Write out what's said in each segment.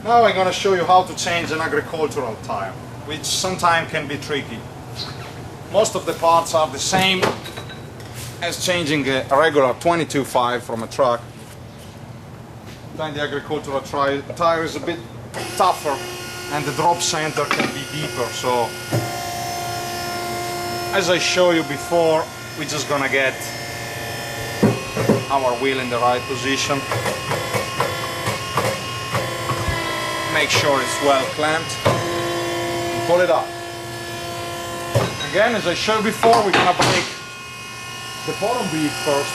Now I'm going to show you how to change an agricultural tire, which sometimes can be tricky. Most of the parts are the same as changing a regular 22.5 from a truck. Then the agricultural tire is a bit tougher and the drop center can be deeper. So as I showed you before, we're just gonna get our wheel in the right position. Make sure it's well clamped and pull it up. Again, as I showed before, we're gonna break the bottom bead first.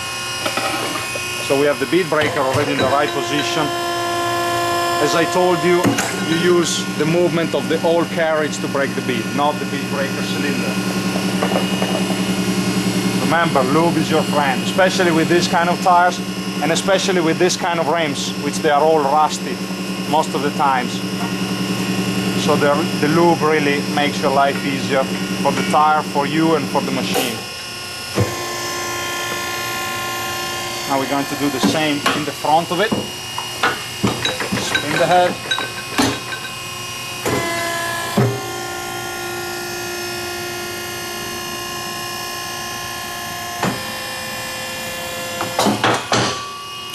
So we have the bead breaker already in the right position. As I told you, you use the movement of the whole carriage to break the bead, not the bead breaker cylinder. Remember, lube is your friend, especially with this kind of tires and especially with this kind of rims, which they are all rusty most of the times. So the lube really makes your life easier for the tire, for you and for the machine. Now we're going to do the same in the front of it. Spin the head.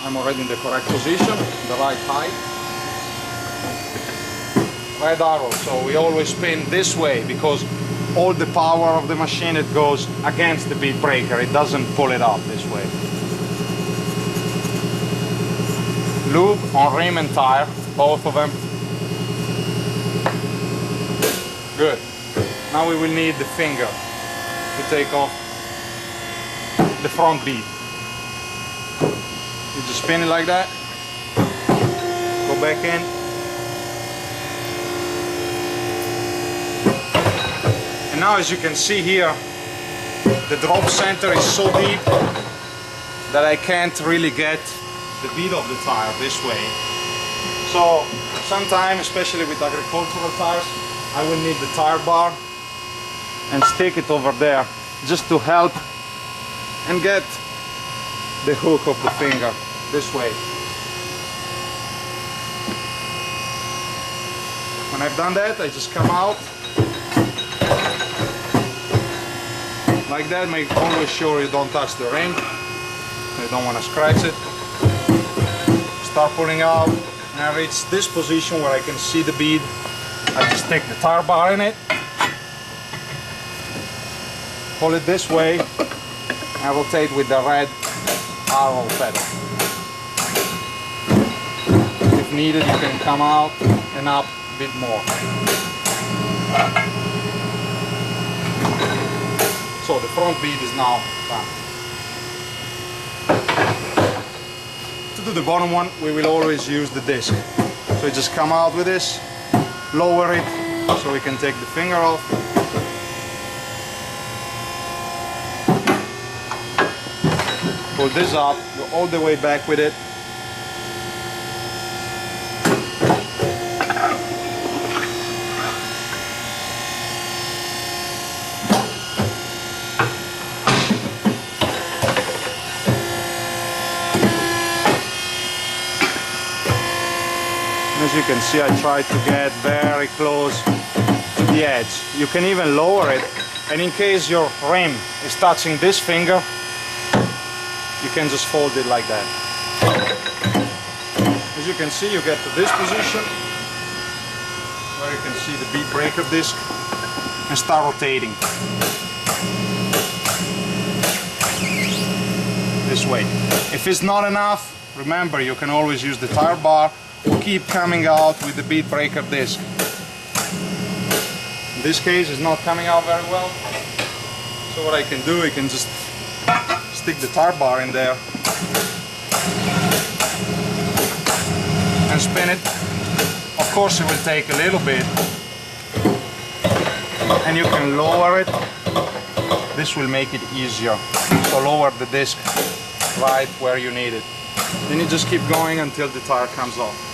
I'm already in the correct position, the right height. Red arrow, so we always spin this way because all the power of the machine, it goes against the bead breaker, it doesn't pull it up this way. Lube on rim and tire, both of them. Good. Now we will need the finger to take off the front bead. You just spin it like that, go back in. And now as you can see here, the drop center is so deep that I can't really get the bead of the tire this way. So sometimes, especially with agricultural tires, I will need the tire bar and stick it over there just to help and get the hook of the finger this way. When I've done that, I just come out like that. Make always sure you don't touch the rim. You don't want to scratch it. Start pulling out, and I reach this position where I can see the bead. I just take the tire bar in it, pull it this way, and rotate with the red arrow pedal. If needed, you can come out and up a bit more. So the front bead is now done. To do the bottom one, we will always use the disc. So you just come out with this, lower it so we can take the finger off. Pull this up, go all the way back with it. As you can see, I try to get very close to the edge. You can even lower it, and in case your rim is touching this finger, you can just fold it like that. As you can see, you get to this position where you can see the bead breaker disc and start rotating this way. If it's not enough, remember, you can always use the tire bar or keep coming out with the bead breaker disc. In this case, it's not coming out very well. So what I can do, I can just stick the tire bar in there and spin it. Of course, it will take a little bit, and you can lower it. This will make it easier. So lower the disc right where you need it. Then you just keep going until the tire comes off.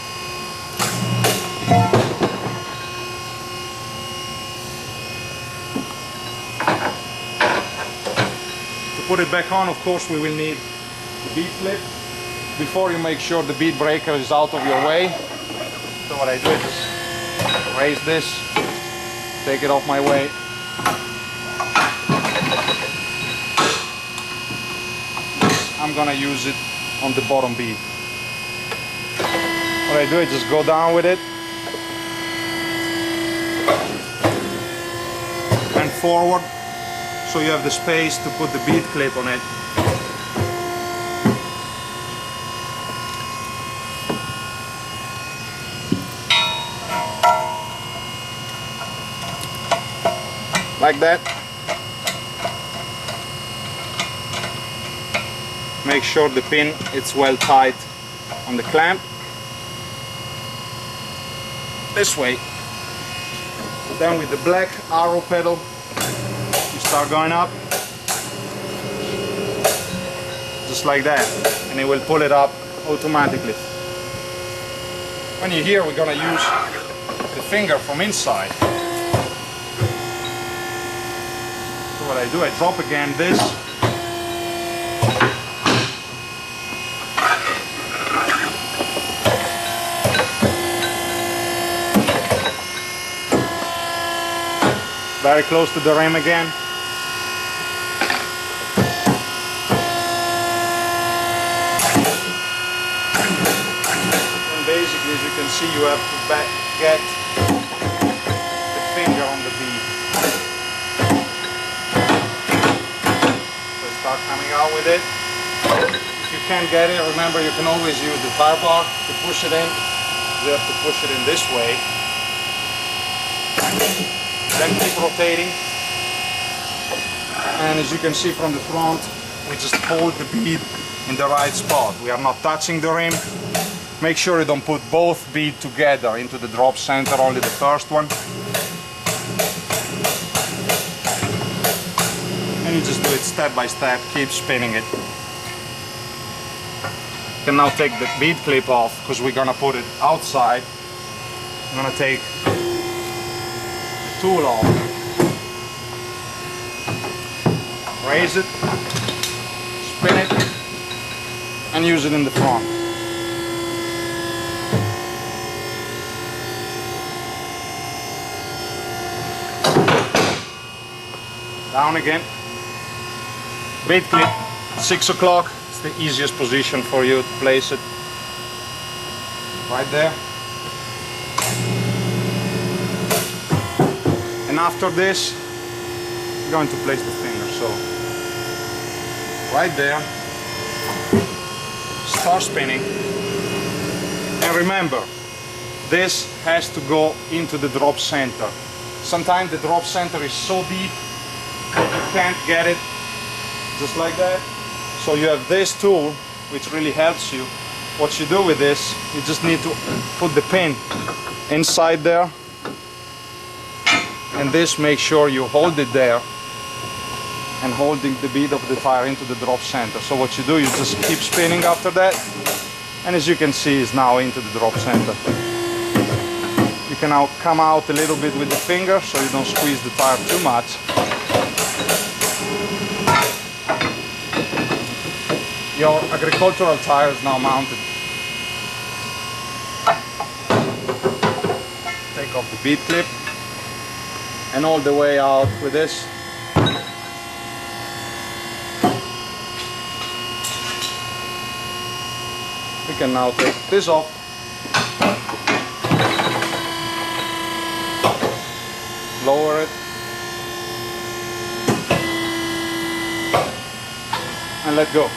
To put it back on, of course, we will need the bead flip. Before, you make sure the bead breaker is out of your way. So what I do is just raise this, take it off my way. I'm gonna use it on the bottom bead. What I do is just go down with it and forward, so you have the space to put the bead clip on it. Like that. Make sure the pin is well tight on the clamp. This way. Then with the black arrow pedal, you start going up. Just like that. And it will pull it up automatically. When you're here, we're gonna use the finger from inside. So what I do, I drop again this. Very close to the rim again. And basically, as you can see, you have to get the finger on the bead. So start coming out with it. If you can't get it, remember you can always use the tire bar to push it in. You have to push it in this way. Then keep rotating, and as you can see from the front, we just hold the bead in the right spot. We are not touching the rim. Make sure you don't put both beads together into the drop center, only the first one. And you just do it step by step, keep spinning it. You can now take the bead clip off, because we're gonna put it outside. I'm gonna take tool off, raise it, spin it, and use it in the front. Down again. Bead clip, 6 o'clock. It's the easiest position for you to place it. Right there. And after this, I'm going to place the finger. So, right there, start spinning. And remember, this has to go into the drop center. Sometimes the drop center is so deep that you can't get it just like that. So you have this tool, which really helps you. What you do with this, you just need to put the pin inside there. And this, make sure you hold it there and holding the bead of the tire into the drop center. So what you do, you just keep spinning after that, and as you can see, it's now into the drop center. You can now come out a little bit with the finger so you don't squeeze the tire too much. Your agricultural tire is now mounted. Take off the bead clip. And all the way out with this. We can now take this off. Lower it. And let go.